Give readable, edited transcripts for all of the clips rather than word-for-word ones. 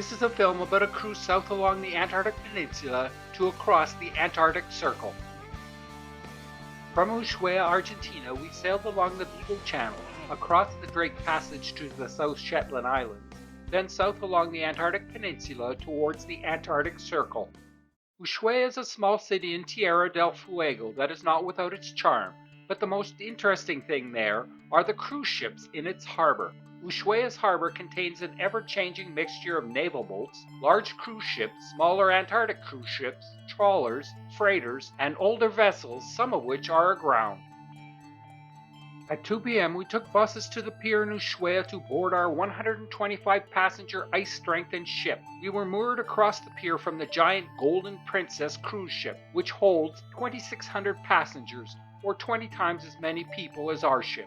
This is a film about a cruise south along the Antarctic Peninsula to across the Antarctic Circle. From Ushuaia, Argentina, we sailed along the Beagle Channel, across the Drake Passage to the South Shetland Islands, then south along the Antarctic Peninsula towards the Antarctic Circle. Ushuaia is a small city in Tierra del Fuego that is not without its charm, but the most interesting thing there are the cruise ships in its harbor. Ushuaia's harbor contains an ever-changing mixture of naval boats, large cruise ships, smaller Antarctic cruise ships, trawlers, freighters, and older vessels, some of which are aground. At 2 p.m. we took buses to the pier in Ushuaia to board our 125-passenger ice-strengthened ship. We were moored across the pier from the giant Golden Princess cruise ship, which holds 2,600 passengers, or 20 times as many people as our ship.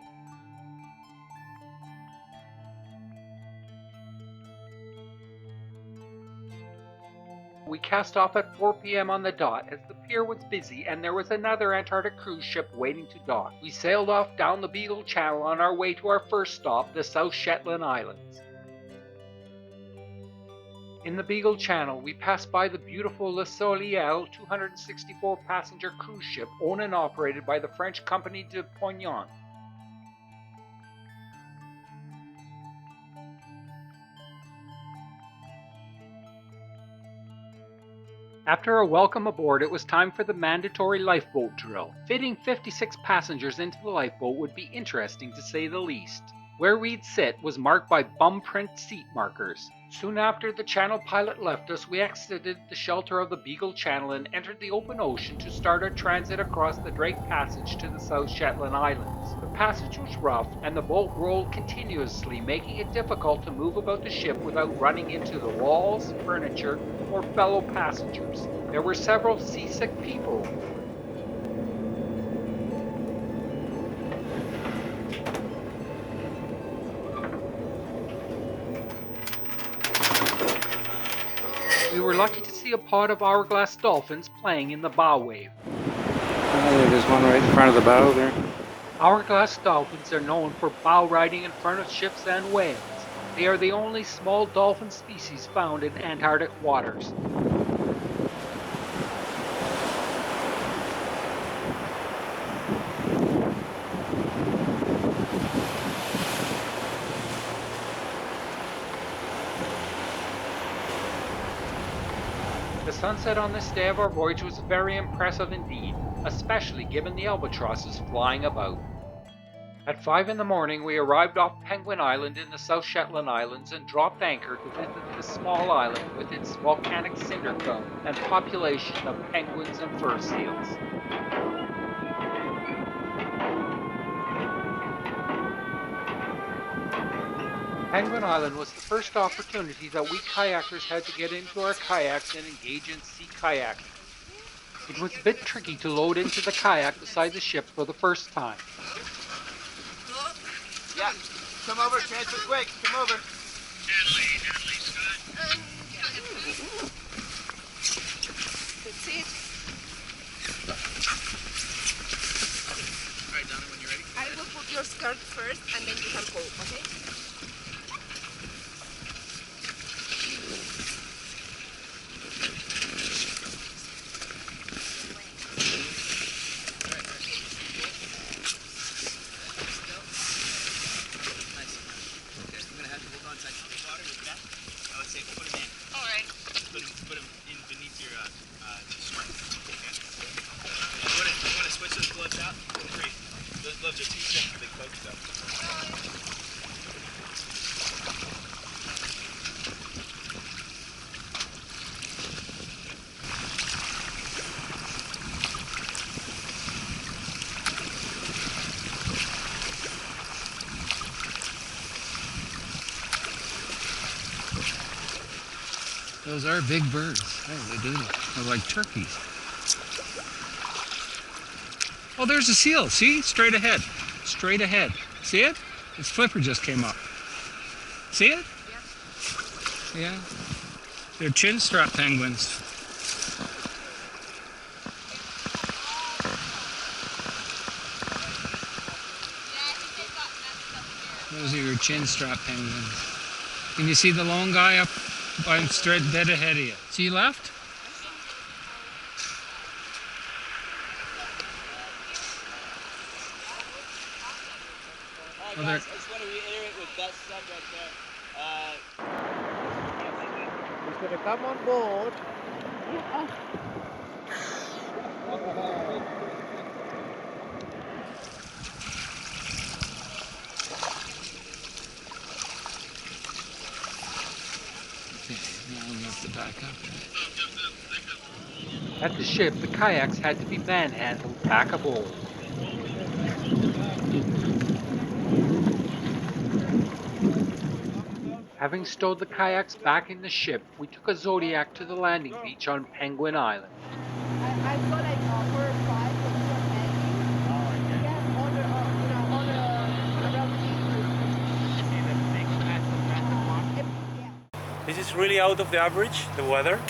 We cast off at 4 p.m. on the dot as the pier was busy and there was another Antarctic cruise ship waiting to dock. We sailed off down the Beagle Channel on our way to our first stop, the South Shetland Islands. In the Beagle Channel, we passed by the beautiful Le Soleil 264-passenger cruise ship owned and operated by the French company de Poignan. After a welcome aboard, it was time for the mandatory lifeboat drill. Fitting 56 passengers into the lifeboat would be interesting to say the least. Where we'd sit was marked by bum-print seat markers. Soon after the channel pilot left us, we exited the shelter of the Beagle Channel and entered the open ocean to start our transit across the Drake Passage to the South Shetland Islands. The passage was rough and the boat rolled continuously, making it difficult to move about the ship without running into the walls, furniture, or fellow passengers. There were several seasick people. We were lucky to see a pod of hourglass dolphins playing in the bow wave. There's one right in front of the bow there. Hourglass dolphins are known for bow riding in front of ships and whales. They are the only small dolphin species found in Antarctic waters. The sunset on this day of our voyage was very impressive indeed, especially given the albatrosses flying about. At 5 in the morning we arrived off Penguin Island in the South Shetland Islands and dropped anchor to visit this small island with its volcanic cinder cone and population of penguins and fur seals. Penguin Island was the first opportunity that we kayakers had to get into our kayaks and engage in sea kayaking. It was a bit tricky to load into the kayak beside the ship for the first time. Yeah, come over, transfer quick, come over. Adelie, Scott. That's it. Alright, Donna, when you're ready. I will put your skirt first and then you can pull, okay? Put them in beneath your sweat. Okay? You want to switch those gloves out? Great. Those gloves are too thick for the coat stuff. Those are big birds. Oh, they do. They're like turkeys. Oh, there's a seal. See? Straight ahead. Straight ahead. See it? Its flipper just came up. See it? Yeah. Yeah. They're chin strap penguins. Those are your chin strap penguins. Can you see the lone guy up I'm straight dead ahead of you. See left? Alright Well, guys, I just want to reiterate what Gus said right there. He's gonna come on board. Okay, now we have to back up. At the ship, the kayaks had to be manhandled back aboard. Having stowed the kayaks back in the ship, we took a Zodiac to the landing beach on Penguin Island. I saw like 4 or 5 of them hanging. Yeah, on the around the This is really out of the average, the weather.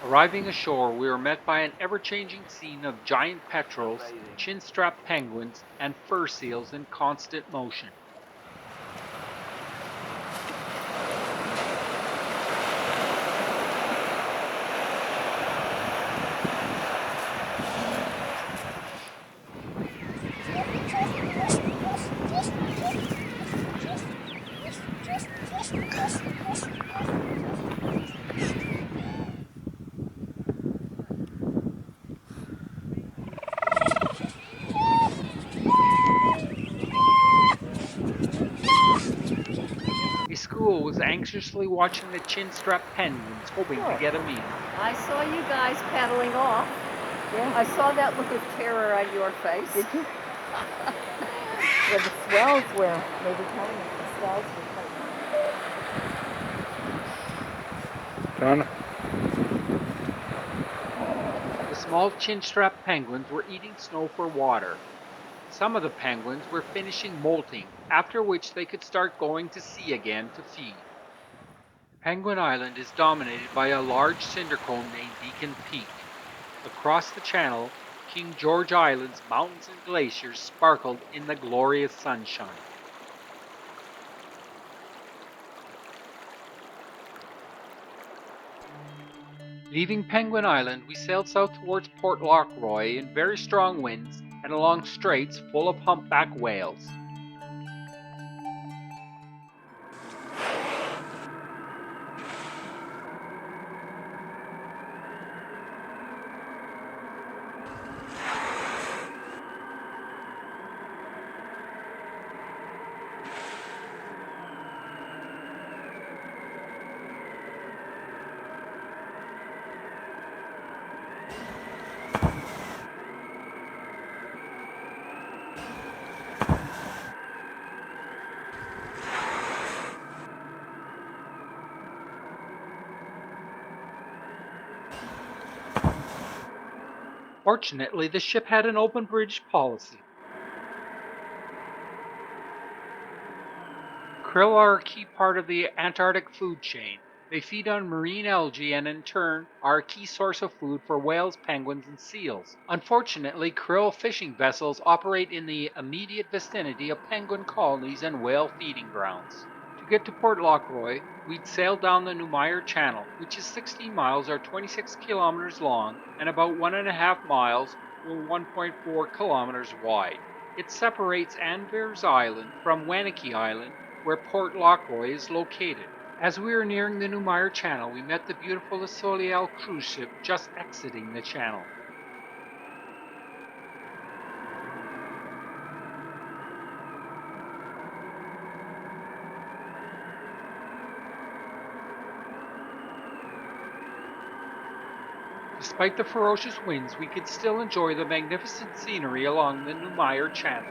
Arriving ashore, we were met by an ever-changing scene of giant petrels, chin-strapped penguins, and fur seals in constant motion. A school was anxiously watching the chin-strapped penguins, hoping to get a meal. I saw you guys paddling off. Yeah. I saw that look of terror on your face. Did you? Where the swells were. They were telling us the swells were coming. John? The small chin-strapped penguins were eating snow for water. Some of the penguins were finishing molting, after which they could start going to sea again to feed. Penguin Island is dominated by a large cinder cone named Beacon Peak. Across the channel, King George Island's mountains and glaciers sparkled in the glorious sunshine. Leaving Penguin Island, we sailed south towards Port Lockroy in very strong winds and along straits full of humpback whales. Fortunately, the ship had an open bridge policy. Krill are a key part of the Antarctic food chain. They feed on marine algae and in turn are a key source of food for whales, penguins, and seals. Unfortunately, krill fishing vessels operate in the immediate vicinity of penguin colonies and whale feeding grounds. To get to Port Lockroy, we'd sail down the Numire Channel, which is 16 miles or 26 kilometers long and about 1.5 miles or 1.4 kilometers wide. It separates Anvers Island from Wanakee Island, where Port Lockroy is located. As we were nearing the Numire Channel, we met the beautiful Le Soleil cruise ship just exiting the channel. Despite the ferocious winds, we could still enjoy the magnificent scenery along the Numire Channel.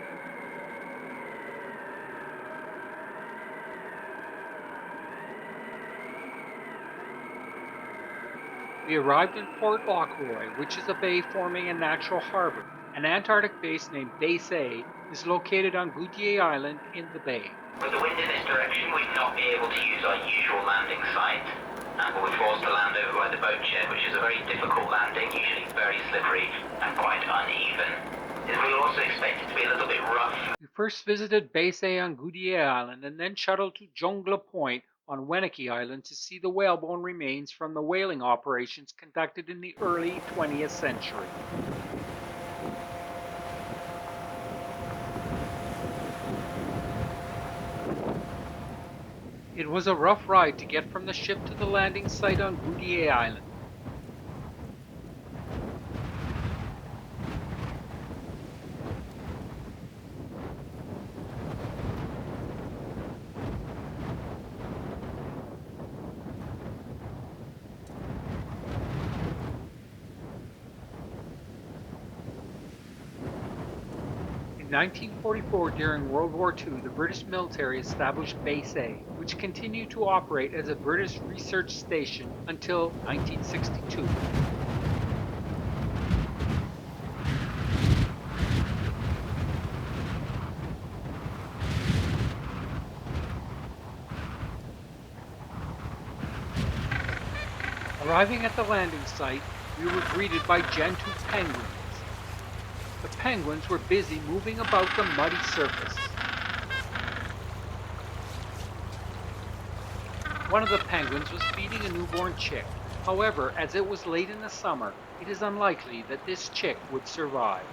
We arrived in Port Lockroy, which is a bay forming a natural harbor. An Antarctic base named Base A is located on Detaille Island in the bay. With the wind in this direction, we'd not be able to use our usual landing site, but we're forced to land over by the boat shed, which is a very difficult landing, usually very slippery and quite uneven. We were also expected to be a little bit rough. We first visited Baysay on Detaille Island and then shuttled to Jonglei Point on Weneke Island to see the whalebone remains from the whaling operations conducted in the early 20th century. It was a rough ride to get from the ship to the landing site on Detaille Island. In 1944, during World War II, the British military established Baysay, which continued to operate as a British research station until 1962. Arriving at the landing site, we were greeted by gentoo penguins. The penguins were busy moving about the muddy surface. One of the penguins was feeding a newborn chick. However, as it was late in the summer, it is unlikely that this chick would survive.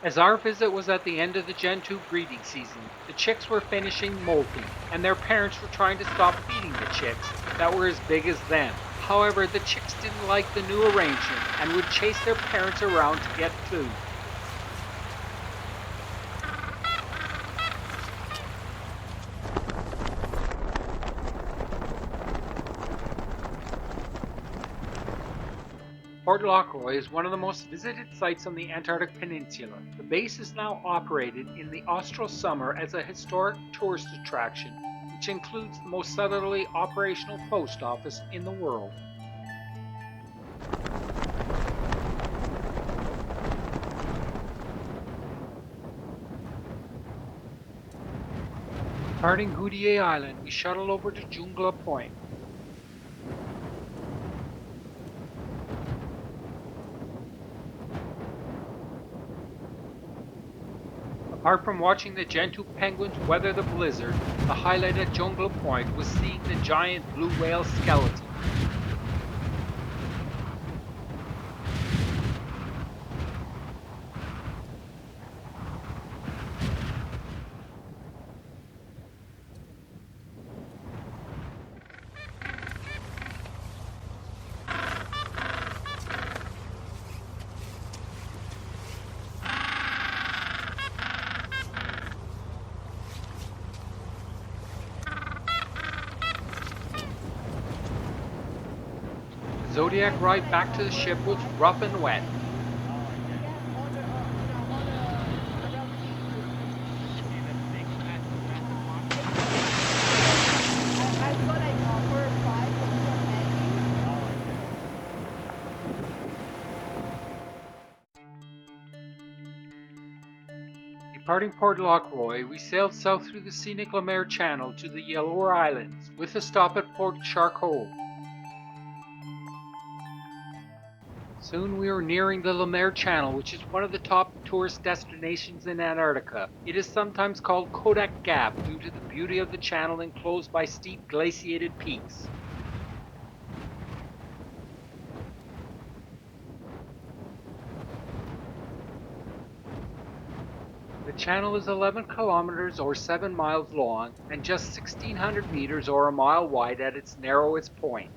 As our visit was at the end of the gentoo breeding season, the chicks were finishing molting, and their parents were trying to stop feeding the chicks that were as big as them. However, the chicks didn't like the new arrangement and would chase their parents around to get food. Port Lockroy is one of the most visited sites on the Antarctic Peninsula. The base is now operated in the austral summer as a historic tourist attraction, which includes the most southerly operational post office in the world. Departing Detaille Island, we shuttle over to Jonglei Point. Apart from watching the gentoo penguins weather the blizzard, the highlight at Jonglei Point was seeing the giant blue whale skeleton. Zodiac ride back to the ship was rough and wet. Departing Port Lockroy, we sailed south through the scenic Lemaire Channel to the Yellower Islands, with a stop at Port Charcoal. Soon we were nearing the Lemaire Channel, which is one of the top tourist destinations in Antarctica. It is sometimes called Kodak Gap due to the beauty of the channel enclosed by steep glaciated peaks. The channel is 11 kilometers or 7 miles long and just 1,600 meters or a mile wide at its narrowest point.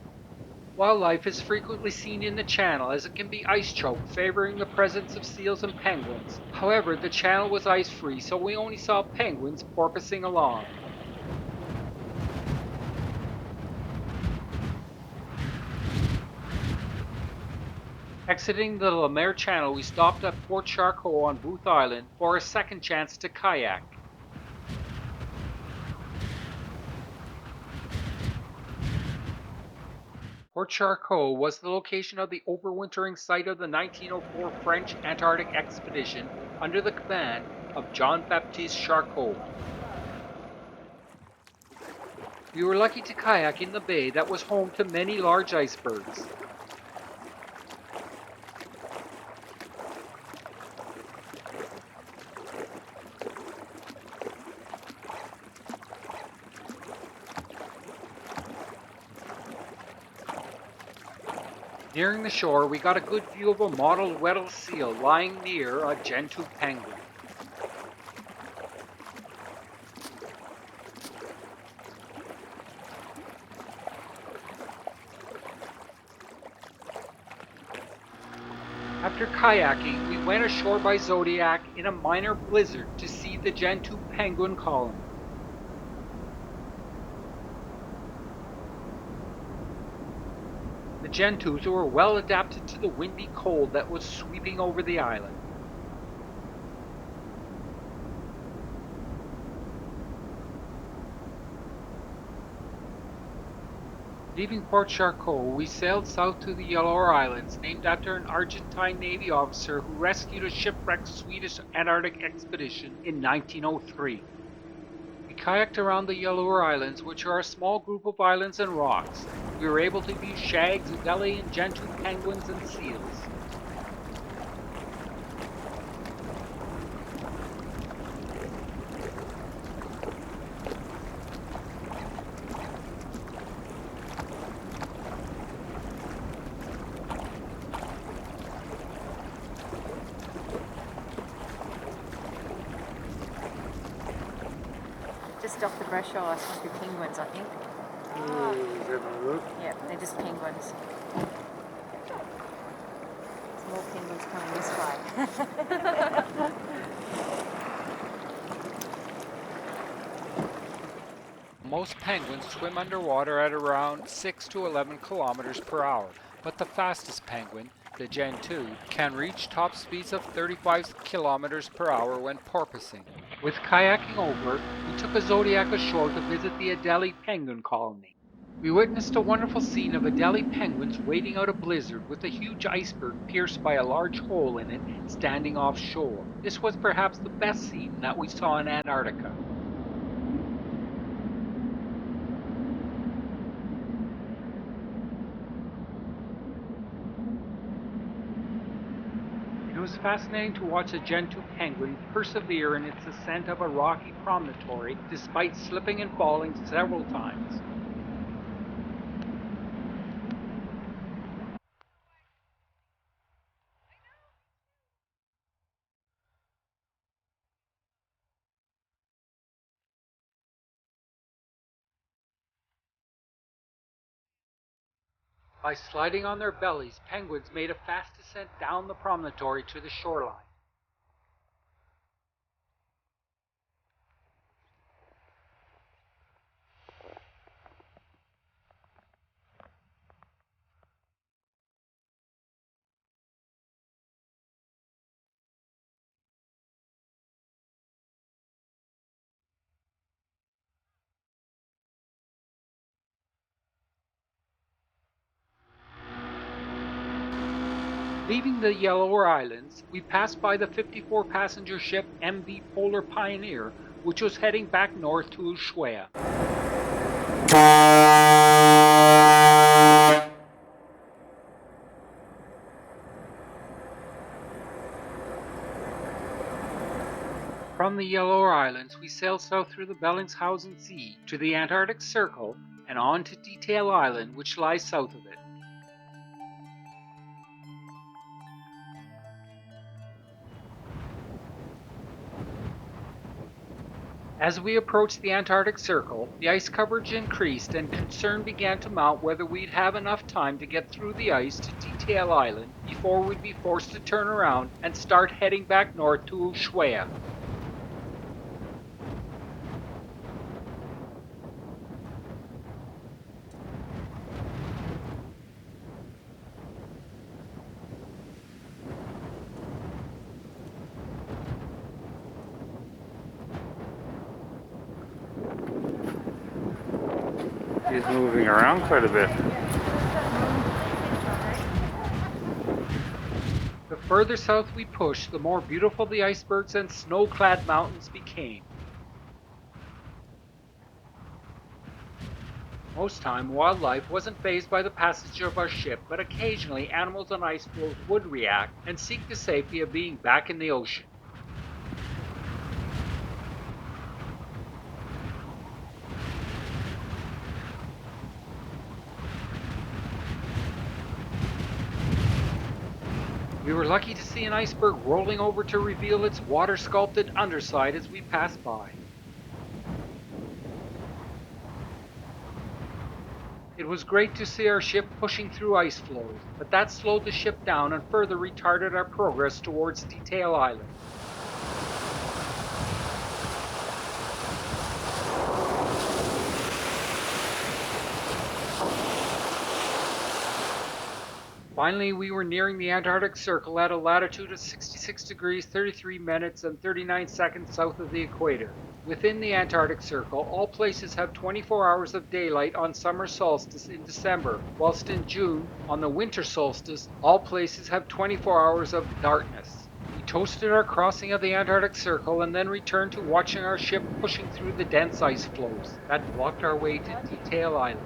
Wildlife is frequently seen in the channel as it can be ice-choked, favoring the presence of seals and penguins. However, the channel was ice-free, so we only saw penguins porpoising along. Exiting the Lemaire Channel, we stopped at Port Charcoal on Booth Island for a second chance to kayak. Port Charcoal was the location of the overwintering site of the 1904 French Antarctic expedition under the command of Jean-Baptiste Charcot. We were lucky to kayak in the bay that was home to many large icebergs. Nearing the shore, we got a good view of a mottled Weddell seal lying near a gentoo penguin. After kayaking, we went ashore by Zodiac in a minor blizzard to see the gentoo penguin colony. The gentoos were well adapted to the windy cold that was sweeping over the island. Leaving Port Charcot, we sailed south to the Yellow Islands, named after an Argentine Navy officer who rescued a shipwrecked Swedish Antarctic expedition in 1903. We kayaked around the Yellow Islands, which are a small group of islands and rocks. We were able to view shags, Adelie, and gentoo penguins and seals. Just off the Brashaw, I saw 2 penguins, I think. Yeah, they're just penguins. There's more penguins coming this way. Most penguins swim underwater at around 6 to 11 kilometers per hour, but the fastest penguin, the gentoo, can reach top speeds of 35 kilometers per hour when porpoising. With kayaking over, we took a Zodiac ashore to visit the Adelie penguin colony. We witnessed a wonderful scene of Adelie penguins waiting out a blizzard with a huge iceberg pierced by a large hole in it standing offshore. This was perhaps the best scene that we saw in Antarctica. It was fascinating to watch a gentoo penguin persevere in its ascent of a rocky promontory despite slipping and falling several times. By sliding on their bellies, penguins made a fast descent down the promontory to the shoreline. Leaving the Yellow Islands, we passed by the 54-passenger ship MV Polar Pioneer, which was heading back north to Ushuaia. From the Yellow Islands, we sailed south through the Bellingshausen Sea to the Antarctic Circle and on to Detaille Island, which lies south of it. As we approached the Antarctic Circle, the ice coverage increased and concern began to mount whether we'd have enough time to get through the ice to Detaille Island before we'd be forced to turn around and start heading back north to Ushuaia. He's moving around quite a bit. The further south we pushed, the more beautiful the icebergs and snow-clad mountains became. Most time, wildlife wasn't fazed by the passage of our ship, but occasionally animals on ice floes would react and seek the safety of being back in the ocean. We were lucky to see an iceberg rolling over to reveal its water-sculpted underside as we passed by. It was great to see our ship pushing through ice floes, but that slowed the ship down and further retarded our progress towards Detaille Island. Finally, we were nearing the Antarctic Circle at a latitude of 66 degrees 33 minutes and 39 seconds south of the equator. Within the Antarctic Circle, all places have 24 hours of daylight on summer solstice in December, whilst in June, on the winter solstice, all places have 24 hours of darkness. We toasted our crossing of the Antarctic Circle and then returned to watching our ship pushing through the dense ice floes that blocked our way to Detaille Island.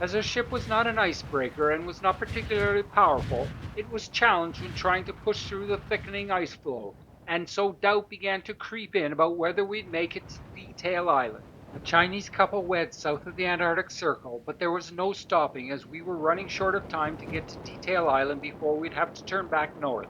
As our ship was not an icebreaker and was not particularly powerful, it was challenged when trying to push through the thickening ice floe, and so doubt began to creep in about whether we'd make it to Detaille Island. A Chinese couple wed south of the Antarctic Circle, but there was no stopping as we were running short of time to get to Detaille Island before we'd have to turn back north.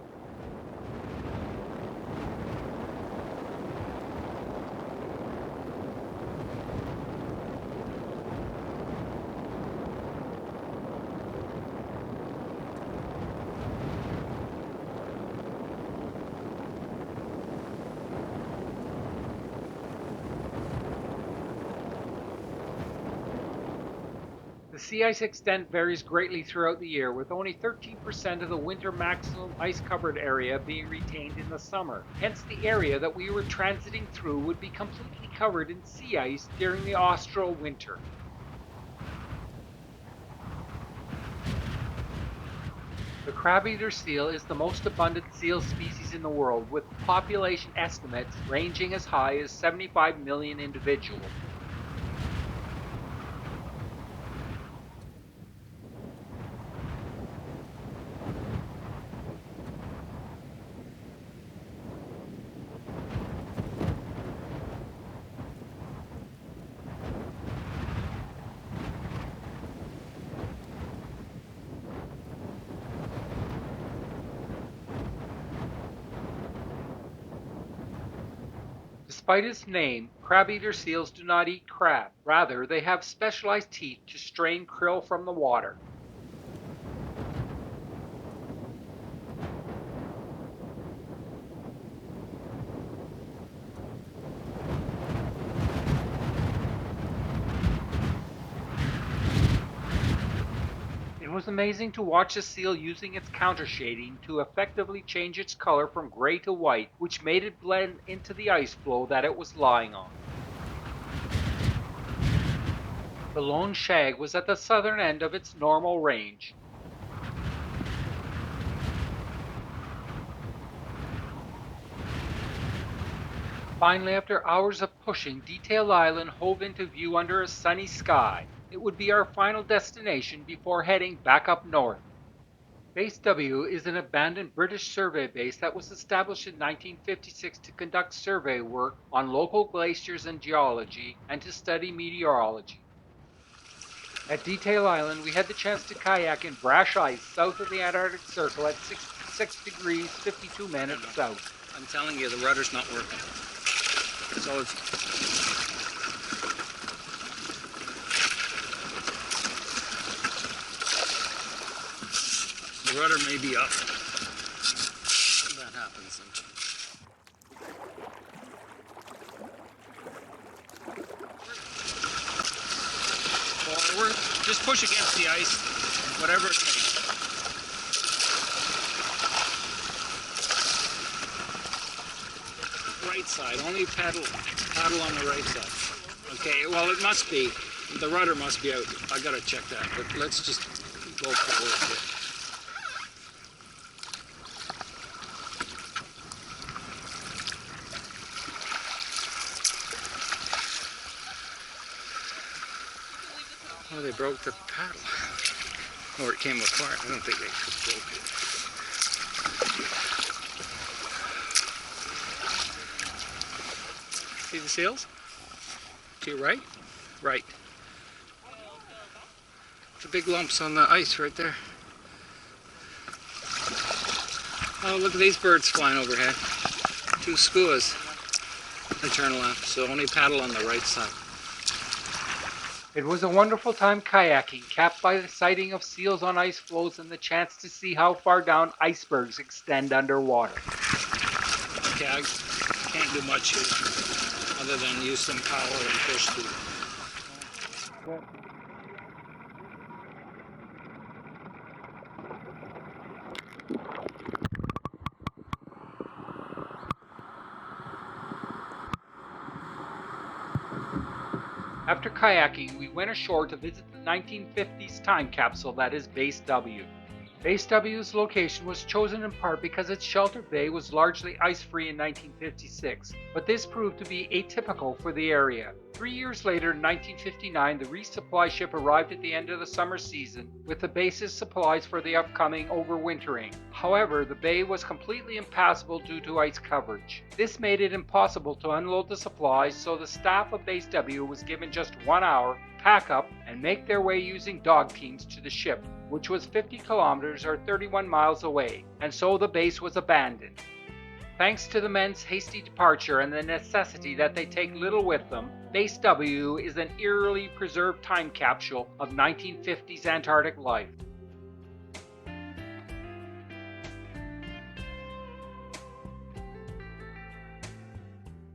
The sea ice extent varies greatly throughout the year, with only 13% of the winter maximum ice-covered area being retained in the summer. Hence, the area that we were transiting through would be completely covered in sea ice during the austral winter. The crab-eater seal is the most abundant seal species in the world, with population estimates ranging as high as 75 million individuals. Despite its name, crab-eater seals do not eat crab. Rather, they have specialized teeth to strain krill from the water. It was amazing to watch a seal using its countershading to effectively change its color from gray to white, which made it blend into the ice floe that it was lying on. The lone shag was at the southern end of its normal range. Finally, after hours of pushing, Detaille Island hove into view under a sunny sky. It would be our final destination before heading back up north. Base W is an abandoned British survey base that was established in 1956 to conduct survey work on local glaciers and geology and to study meteorology. At Detaille Island, we had the chance to kayak in brash ice south of the Antarctic Circle at 66 degrees 52 minutes south. I'm telling you, the rudder's not working. So it's... The rudder may be up. That happens sometimes. push against the ice, whatever it takes. Right side, only paddle on the right side. Okay, well it must be, the rudder must be out. I gotta check that, but let's just go forward a bit. Oh, they broke the paddle. Or it came apart. I don't think they broke it. See the seals? To your right? Right. The big lumps on the ice right there. Oh, look at these birds flying overhead. 2 skuas. I turn left, so only paddle on the right side. It was a wonderful time kayaking, capped by the sighting of seals on ice floes and the chance to see how far down icebergs extend underwater. Okay, I can't do much here, other than use some power and push through. After kayaking, we went ashore to visit the 1950s time capsule that is Base W. Base W's location was chosen in part because its shelter bay was largely ice-free in 1956, but this proved to be atypical for the area. 3 years later, in 1959, the resupply ship arrived at the end of the summer season with the base's supplies for the upcoming overwintering. However, the bay was completely impassable due to ice coverage. This made it impossible to unload the supplies, so the staff of Base W was given just 1 hour to pack up and make their way using dog teams to the ship, which was 50 kilometers or 31 miles away, and so the base was abandoned. Thanks to the men's hasty departure and the necessity that they take little with them, Base W is an eerily preserved time capsule of 1950s Antarctic life.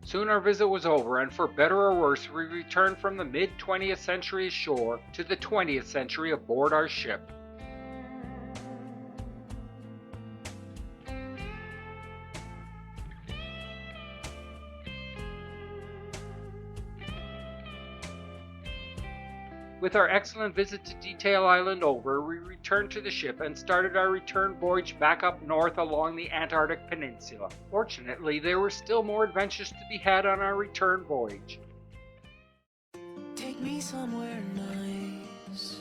Soon our visit was over, and for better or worse, we returned from the mid-20th century ashore to the 20th century aboard our ship. With our excellent visit to Detaille Island over, we returned to the ship and started our return voyage back up north along the Antarctic Peninsula. Fortunately, there were still more adventures to be had on our return voyage. Take me somewhere nice.